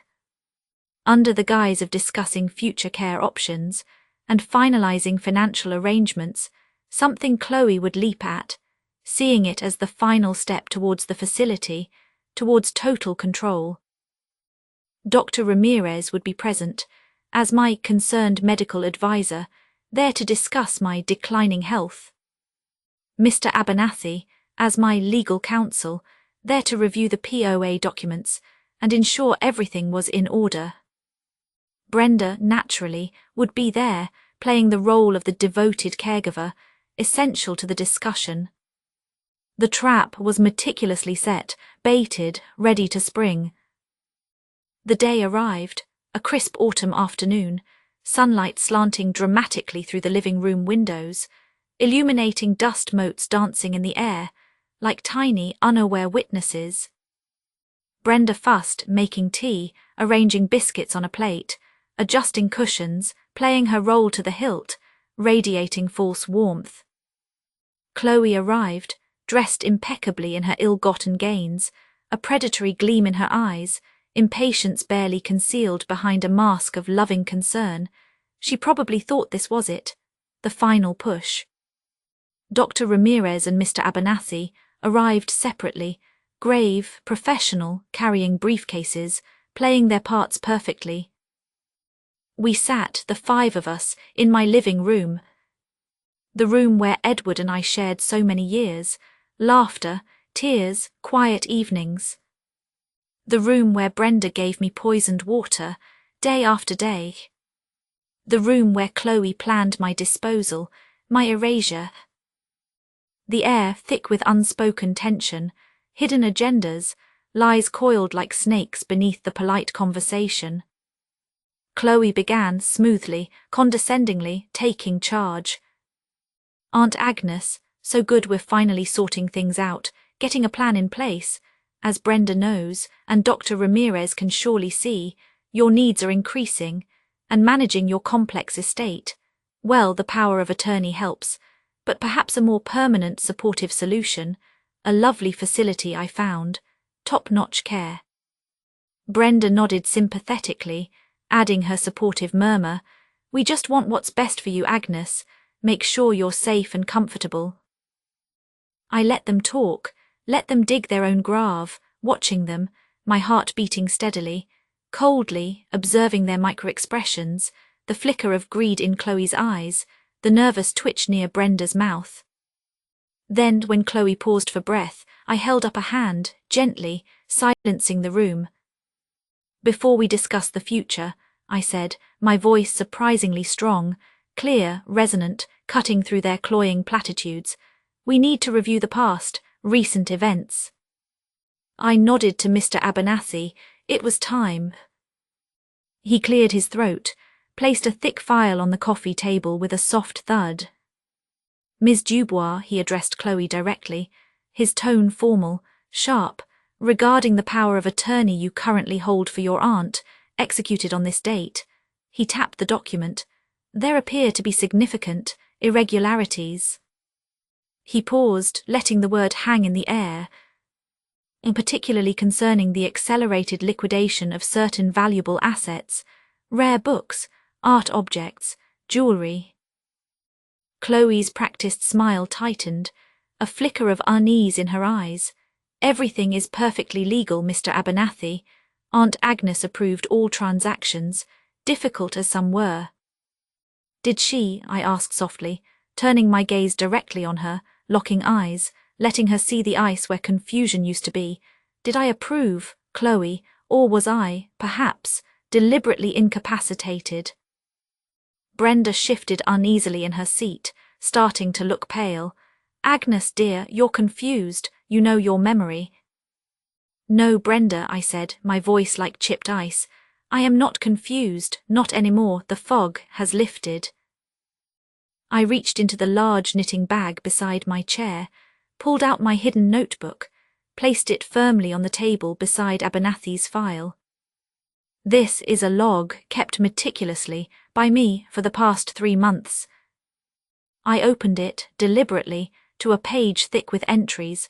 Under the guise of discussing future care options and finalizing financial arrangements, something Chloe would leap at, seeing it as the final step towards the facility, towards total control. Dr. Ramirez would be present, as my concerned medical advisor, there to discuss my declining health. Mr. Abernathy, as my legal counsel, there to review the POA documents and ensure everything was in order. Brenda, naturally, would be there, playing the role of the devoted caregiver, essential to the discussion. The trap was meticulously set, baited, ready to spring. The day arrived, a crisp autumn afternoon, sunlight slanting dramatically through the living room windows, illuminating dust motes dancing in the air, like tiny, unaware witnesses. Brenda fussed, making tea, arranging biscuits on a plate, adjusting cushions, playing her role to the hilt, radiating false warmth. Chloe arrived, dressed impeccably in her ill-gotten gains, a predatory gleam in her eyes, impatience barely concealed behind a mask of loving concern. She probably thought this was it, the final push. Dr. Ramirez and Mr. Abernathy arrived separately, grave, professional, carrying briefcases, playing their parts perfectly. We sat, the five of us, in my living room. The room where Edward and I shared so many years, laughter, tears, quiet evenings. The room where Brenda gave me poisoned water, day after day. The room where Chloe planned my disposal, my erasure. The air thick with unspoken tension, hidden agendas, lies coiled like snakes beneath the polite conversation. Chloe began smoothly, condescendingly, taking charge. Aunt Agnes, so good we're finally sorting things out, getting a plan in place. As Brenda knows, and Dr. Ramirez can surely see, your needs are increasing, and managing your complex estate. Well, the power of attorney helps, but perhaps a more permanent supportive solution, a lovely facility I found, top-notch care. Brenda nodded sympathetically, adding her supportive murmur, "We just want what's best for you, Agnes. Make sure you're safe and comfortable." I let them talk, let them dig their own grave, watching them, my heart beating steadily, coldly, observing their micro-expressions, the flicker of greed in Chloe's eyes, the nervous twitch near Brenda's mouth. Then, when Chloe paused for breath, I held up a hand, gently, silencing the room. "Before we discuss the future," I said, my voice surprisingly strong, clear, resonant, cutting through their cloying platitudes, We need to review the past, recent events. I nodded to Mr. Abernathy. It was time. He cleared his throat, placed a thick file on the coffee table with a soft thud. Ms. Dubois, he addressed Chloe directly, his tone formal, sharp, regarding the power of attorney you currently hold for your aunt, executed on this date. He tapped the document. There appear to be significant irregularities. He paused, letting the word hang in the air, and particularly concerning the accelerated liquidation of certain valuable assets, rare books, art objects, jewelry. Chloe's practiced smile tightened, a flicker of unease in her eyes. Everything is perfectly legal, Mr. Abernathy. Aunt Agnes approved all transactions, difficult as some were. Did she? I asked softly, turning my gaze directly on her, locking eyes, letting her see the ice where confusion used to be. Did I approve, Chloe, or was I, perhaps, deliberately incapacitated? Brenda shifted uneasily in her seat, starting to look pale. Agnes, dear, you're confused. You know your memory. No, Brenda, I said, my voice like chipped ice. I am not confused, not anymore. The fog has lifted. I reached into the large knitting bag beside my chair, pulled out my hidden notebook, placed it firmly on the table beside Abernathy's file. This is a log kept meticulously by me for the past 3 months. I opened it, deliberately, to a page thick with entries,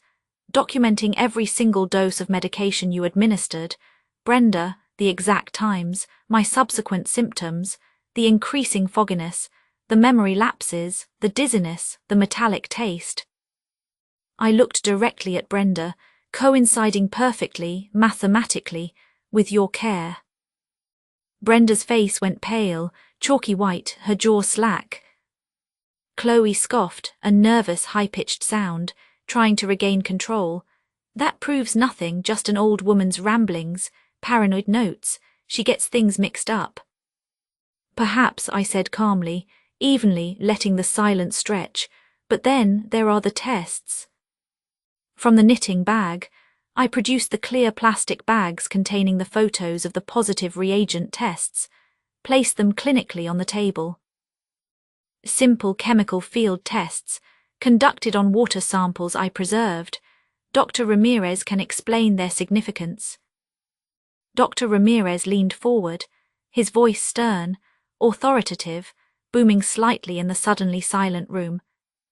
documenting every single dose of medication you administered, Brenda, the exact times, my subsequent symptoms, the increasing fogginess, the memory lapses, the dizziness, the metallic taste. I looked directly at Brenda, coinciding perfectly, mathematically, with your care. Brenda's face went pale, chalky white, her jaw slack. Chloe scoffed, a nervous, high-pitched sound, trying to regain control. That proves nothing, just an old woman's ramblings, paranoid notes. She gets things mixed up. Perhaps, I said calmly, evenly letting the silence stretch, but then there are the tests. From the knitting bag, I produced the clear plastic bags containing the photos of the positive reagent tests, placed them clinically on the table. Simple chemical field tests, conducted on water samples I preserved. Dr. Ramirez can explain their significance. Dr. Ramirez leaned forward, his voice stern, authoritative, booming slightly in the suddenly silent room.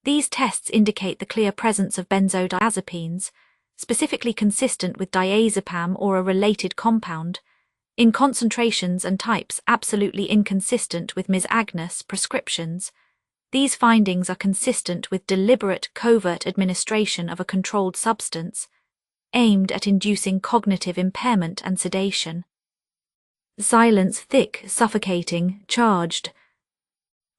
These tests indicate the clear presence of benzodiazepines, specifically consistent with diazepam or a related compound, in concentrations and types absolutely inconsistent with Ms. Agnes' prescriptions. These findings are consistent with deliberate, covert administration of a controlled substance, aimed at inducing cognitive impairment and sedation. Silence thick, suffocating, charged.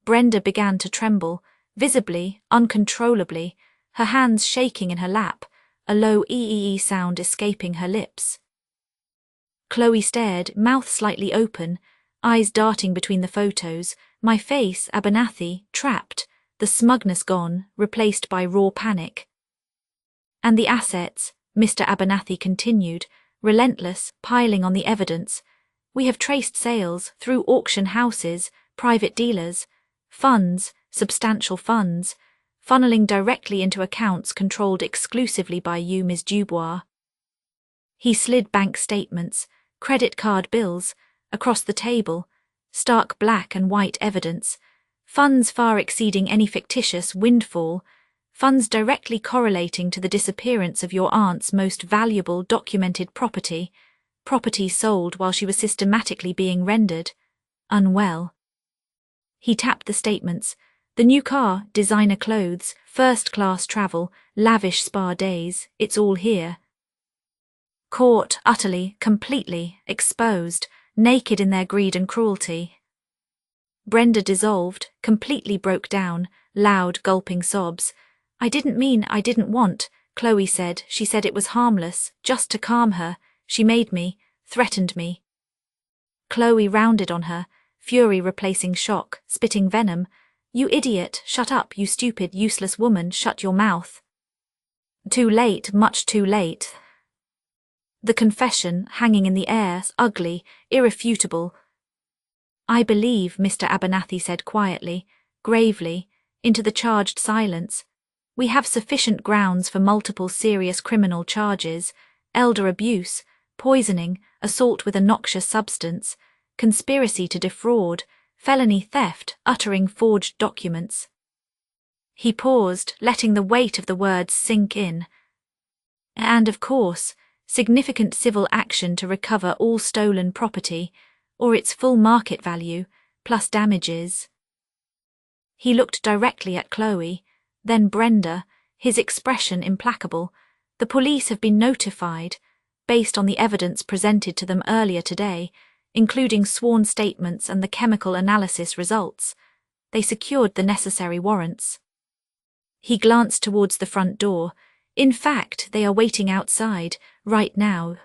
Brenda began to tremble, visibly, uncontrollably, her hands shaking in her lap, a low ee sound escaping her lips. Chloe stared, mouth slightly open, eyes darting between the photos, my face, Abernathy, trapped, the smugness gone, replaced by raw panic. And the assets, Mr. Abernathy continued, relentless, piling on the evidence. We have traced sales through auction houses, private dealers, funds, substantial funds, funneling directly into accounts controlled exclusively by you, Ms. Dubois. He slid bank statements, credit card bills, across the table, stark black and white evidence, funds far exceeding any fictitious windfall, funds directly correlating to the disappearance of your aunt's most valuable documented property sold while she was systematically being rendered unwell. He tapped the statements. The new car, designer clothes, first-class travel, lavish spa days, it's all here. Caught, utterly, completely, exposed, naked in their greed and cruelty. Brenda dissolved, completely broke down, loud, gulping sobs. I didn't mean, I didn't want, Chloe said. She said it was harmless, just to calm her. She made me, threatened me. Chloe rounded on her, fury replacing shock, spitting venom. You idiot, shut up, you stupid, useless woman, shut your mouth. Too late, much too late. The confession, hanging in the air, ugly, irrefutable. I believe, Mr. Abernathy said quietly, gravely, into the charged silence, we have sufficient grounds for multiple serious criminal charges: elder abuse, poisoning, assault with a noxious substance, conspiracy to defraud, felony theft, uttering forged documents. He paused, letting the weight of the words sink in. And, of course, significant civil action to recover all stolen property, or its full market value, plus damages. He looked directly at Chloe, then Brenda, his expression implacable. The police have been notified, based on the evidence presented to them earlier today, including sworn statements and the chemical analysis results. They secured the necessary warrants. He glanced towards the front door. In fact, they are waiting outside, right now.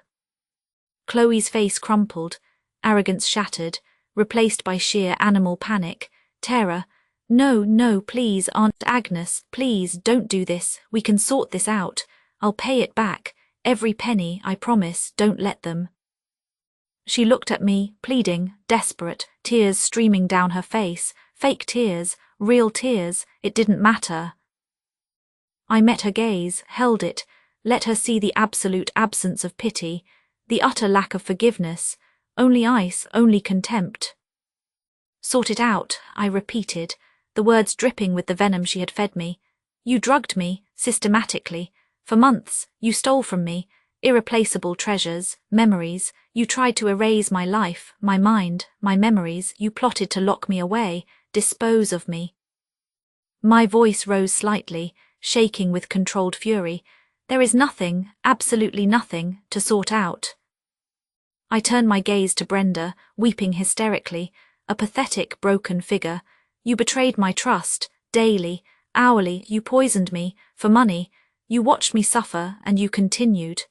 Chloe's face crumpled, arrogance shattered, replaced by sheer animal panic, terror. No, no, please, Aunt Agnes, please, don't do this, we can sort this out, I'll pay it back, every penny, I promise, don't let them. She looked at me, pleading, desperate, tears streaming down her face, fake tears, real tears, it didn't matter. I met her gaze, held it, let her see the absolute absence of pity, the utter lack of forgiveness, only ice, only contempt. Sort it out, I repeated, the words dripping with the venom she had fed me. You drugged me, systematically. For months, you stole from me, irreplaceable treasures, memories. You tried to erase my life, my mind, my memories. You plotted to lock me away, dispose of me. My voice rose slightly, shaking with controlled fury. There is nothing, absolutely nothing, to sort out. I turned my gaze to Brenda, weeping hysterically, a pathetic, broken figure. You betrayed my trust, daily, hourly, you poisoned me, for money, you watched me suffer, and you continued.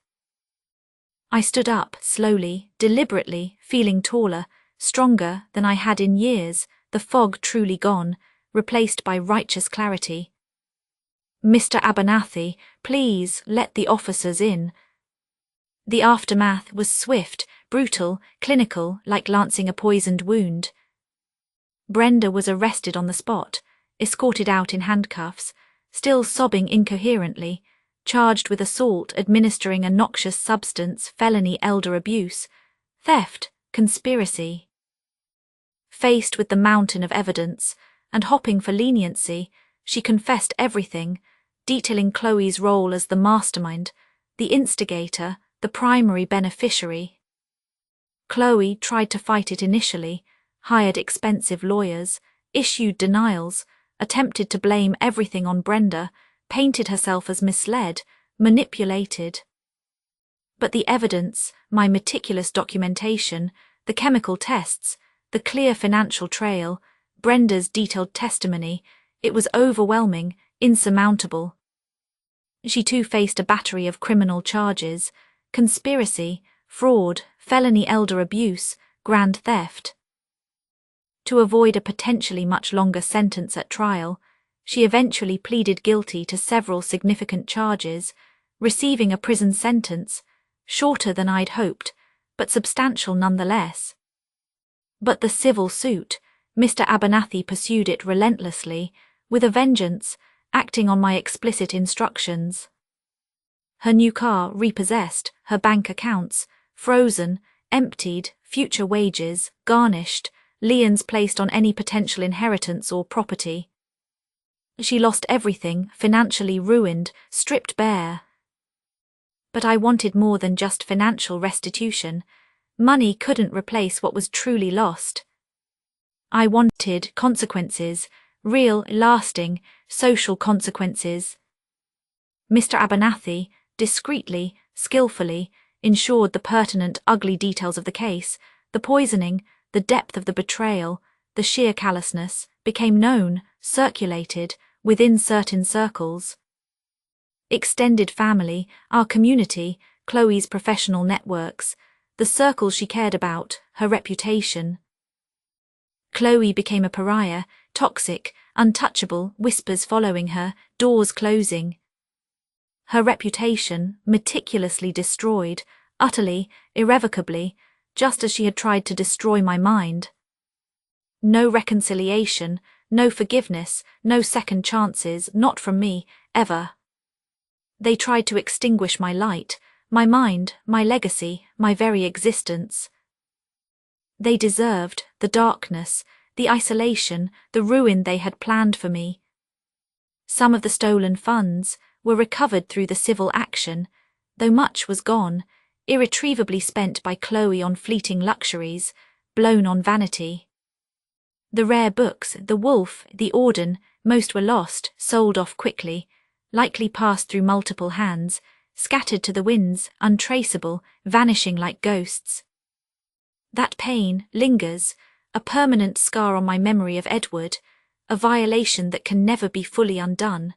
I stood up, slowly, deliberately, feeling taller, stronger than I had in years, the fog truly gone, replaced by righteous clarity. Mr. Abernathy, please, let the officers in. The aftermath was swift, brutal, clinical, like lancing a poisoned wound. Brenda was arrested on the spot, escorted out in handcuffs, still sobbing incoherently, charged with assault, administering a noxious substance, felony elder abuse, theft, conspiracy. Faced with the mountain of evidence, and hopping for leniency, she confessed everything, detailing Chloe's role as the mastermind, the instigator, the primary beneficiary. Chloe tried to fight it initially, hired expensive lawyers, issued denials, attempted to blame everything on Brenda, painted herself as misled, manipulated. But the evidence, my meticulous documentation, the chemical tests, the clear financial trail, Brenda's detailed testimony, it was overwhelming, insurmountable. She too faced a battery of criminal charges: conspiracy, fraud, felony elder abuse, grand theft. To avoid a potentially much longer sentence at trial, she eventually pleaded guilty to several significant charges, receiving a prison sentence, shorter than I'd hoped, but substantial nonetheless. But the civil suit, Mr. Abernathy pursued it relentlessly, with a vengeance, acting on my explicit instructions. Her new car repossessed, her bank accounts frozen, emptied, future wages garnished, liens placed on any potential inheritance or property. She lost everything, financially ruined, stripped bare. But I wanted more than just financial restitution. Money couldn't replace what was truly lost. I wanted consequences, real, lasting, social consequences. Mr. Abernathy, discreetly, skillfully, ensured the pertinent, ugly details of the case, the poisoning, the depth of the betrayal, the sheer callousness, became known, circulated, within certain circles. Extended family, our community, Chloe's professional networks, the circles she cared about, her reputation. Chloe became a pariah, toxic, untouchable, whispers following her, doors closing. Her reputation meticulously destroyed, utterly, irrevocably, just as she had tried to destroy my mind. No reconciliation, no forgiveness, no second chances, not from me, ever. They tried to extinguish my light, my mind, my legacy, my very existence. They deserved the darkness, the isolation, the ruin they had planned for me. Some of the stolen funds were recovered through the civil action, though much was gone, irretrievably spent by Chloe on fleeting luxuries, blown on vanity. The rare books, the Wolf, the Auden, most were lost, sold off quickly, likely passed through multiple hands, scattered to the winds, untraceable, vanishing like ghosts. That pain lingers, a permanent scar on my memory of Edward, a violation that can never be fully undone.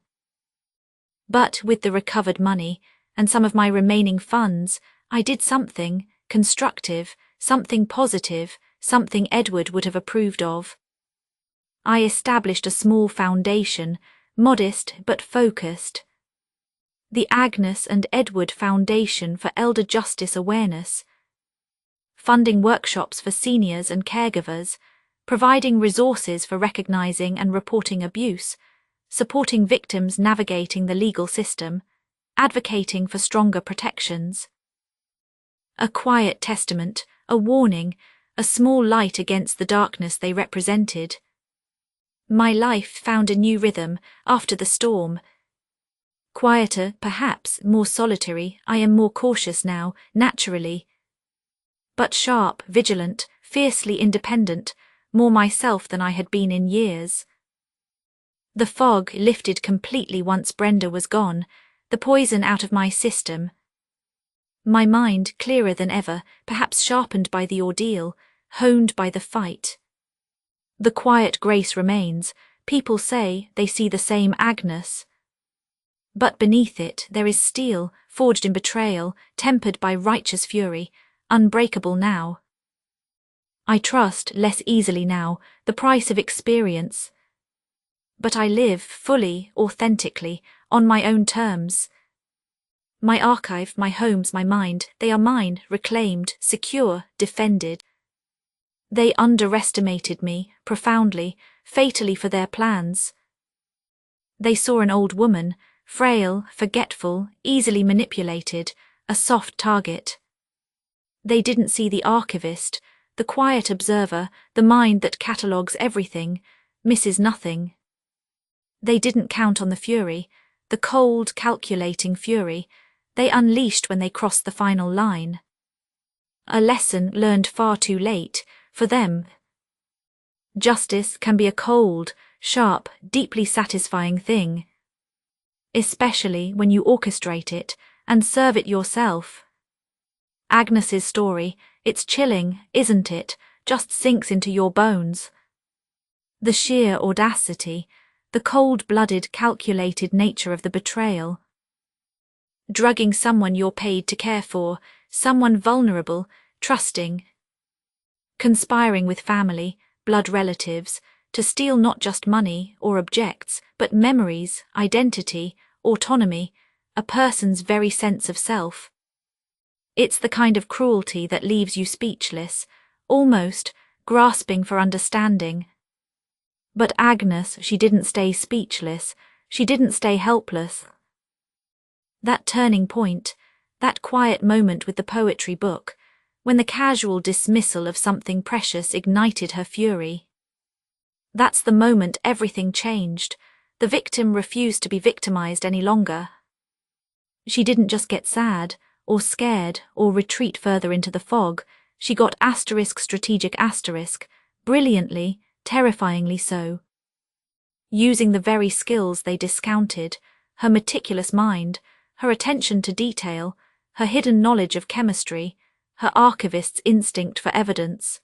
But with the recovered money, and some of my remaining funds, I did something constructive, something positive, something Edward would have approved of. I established a small foundation, modest but focused. The Agnes and Edward Foundation for Elder Justice Awareness, funding workshops for seniors and caregivers, providing resources for recognizing and reporting abuse, supporting victims navigating the legal system, advocating for stronger protections. A quiet testament, a warning, a small light against the darkness they represented. My life found a new rhythm after the storm. Quieter, perhaps, more solitary, I am more cautious now, naturally. But sharp, vigilant, fiercely independent, more myself than I had been in years. The fog lifted completely once Brenda was gone, the poison out of my system. My mind clearer than ever, perhaps sharpened by the ordeal, honed by the fight. The quiet grace remains. People say they see the same Agnes. But beneath it there is steel, forged in betrayal, tempered by righteous fury, unbreakable now. I trust less easily now, the price of experience. But I live fully, authentically, on my own terms. My archive, my homes, my mind, they are mine, reclaimed, secure, defended. They underestimated me, profoundly, fatally for their plans. They saw an old woman, frail, forgetful, easily manipulated, a soft target. They didn't see the archivist, the quiet observer, the mind that catalogues everything, misses nothing. They didn't count on the fury, the cold, calculating fury, they unleashed when they crossed the final line. A lesson learned far too late, for them. Justice can be a cold, sharp, deeply satisfying thing. Especially when you orchestrate it and serve it yourself. Agnes's story, it's chilling, isn't it, just sinks into your bones. The sheer audacity, the cold-blooded, calculated nature of the betrayal. Drugging someone you're paid to care for, someone vulnerable, trusting. Conspiring with family, blood relatives, to steal not just money or objects, but memories, identity, autonomy, a person's very sense of self. It's the kind of cruelty that leaves you speechless, almost grasping for understanding. But Agnes, she didn't stay speechless, she didn't stay helpless. That turning point, that quiet moment with the poetry book, when the casual dismissal of something precious ignited her fury. That's the moment everything changed. The victim refused to be victimized any longer. She didn't just get sad, or scared, or retreat further into the fog. She got strategic, brilliantly, terrifyingly so. Using the very skills they discounted, her meticulous mind, her attention to detail, her hidden knowledge of chemistry, her archivist's instinct for evidence.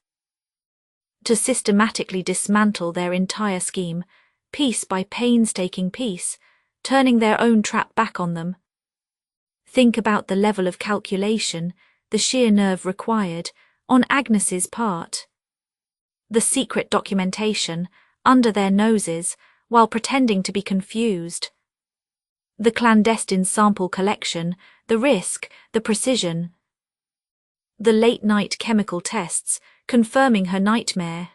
To systematically dismantle their entire scheme, piece by painstaking piece, turning their own trap back on them. Think about the level of calculation, the sheer nerve required, on Agnes's part. The secret documentation, under their noses, while pretending to be confused. The clandestine sample collection, the risk, the precision. The late-night chemical tests, confirming her nightmare.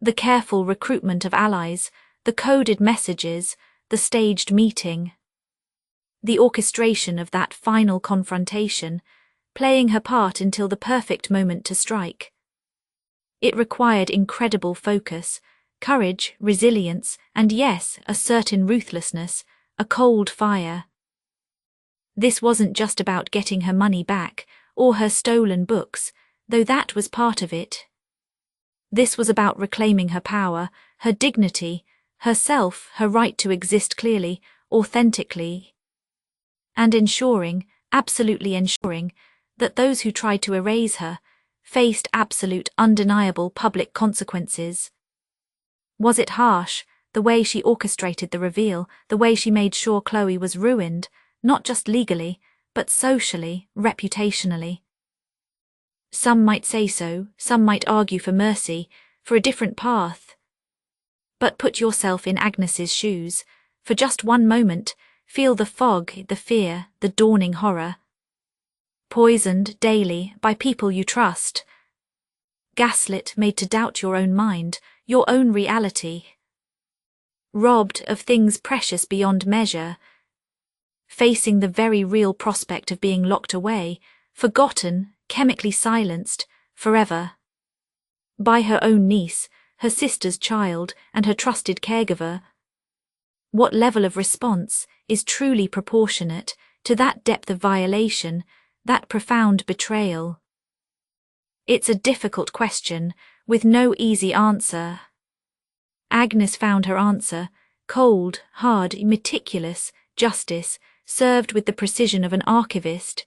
The careful recruitment of allies, the coded messages, the staged meeting. The orchestration of that final confrontation, playing her part until the perfect moment to strike. It required incredible focus, courage, resilience, and yes, a certain ruthlessness, a cold fire. This wasn't just about getting her money back, or her stolen books, though that was part of it. This was about reclaiming her power, her dignity, herself, her right to exist clearly, authentically, and ensuring, absolutely ensuring, that those who tried to erase her faced absolute, undeniable public consequences. Was it harsh, the way she orchestrated the reveal, the way she made sure Chloe was ruined, not just legally, but socially, reputationally? Some might say so, some might argue for mercy, for a different path. But put yourself in Agnes's shoes. For just one moment, feel the fog, the fear, the dawning horror. Poisoned daily by people you trust. Gaslit, made to doubt your own mind, your own reality. Robbed of things precious beyond measure. Facing the very real prospect of being locked away, forgotten, chemically silenced, forever. By her own niece, her sister's child, and her trusted caregiver. What level of response is truly proportionate to that depth of violation, that profound betrayal? It's a difficult question, with no easy answer. Agnes found her answer, cold, hard, meticulous, justice, served with the precision of an archivist.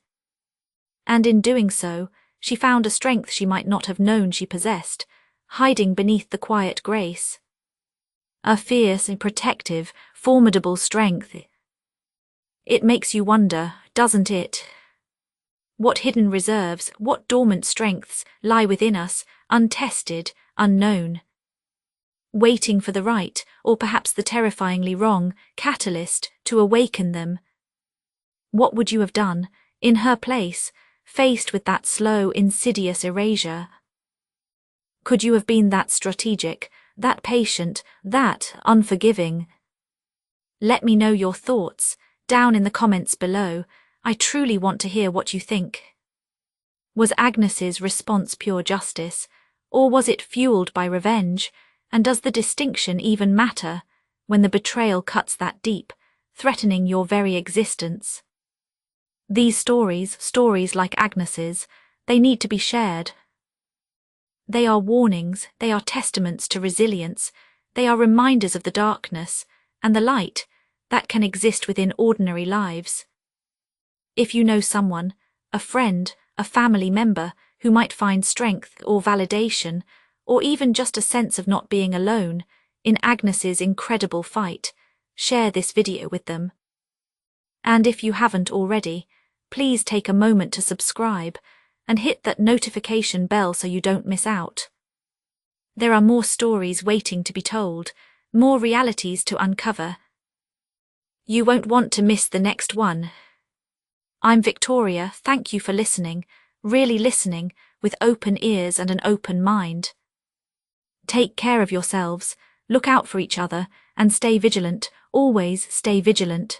And in doing so, she found a strength she might not have known she possessed, hiding beneath the quiet grace. A fierce, protective, formidable strength. It makes you wonder, doesn't it? What hidden reserves, what dormant strengths lie within us, untested, unknown? Waiting for the right, or perhaps the terrifyingly wrong, catalyst to awaken them. What would you have done, in her place, faced with that slow, insidious erasure? Could you have been that strategic, that patient, that unforgiving? Let me know your thoughts, down in the comments below. I truly want to hear what you think. Was Agnes's response pure justice, or was it fueled by revenge? And does the distinction even matter, when the betrayal cuts that deep, threatening your very existence? These stories like Agnes's, they need to be shared. They are warnings, they are testaments to resilience, they are reminders of the darkness and the light that can exist within ordinary lives. If you know someone, a friend, a family member, who might find strength or validation, or even just a sense of not being alone, in Agnes's incredible fight, share this video with them. And if you haven't already, please take a moment to subscribe and hit that notification bell so you don't miss out. There are more stories waiting to be told, more realities to uncover. You won't want to miss the next one. I'm Victoria, thank you for listening, really listening, with open ears and an open mind. Take care of yourselves, look out for each other, and stay vigilant, always stay vigilant.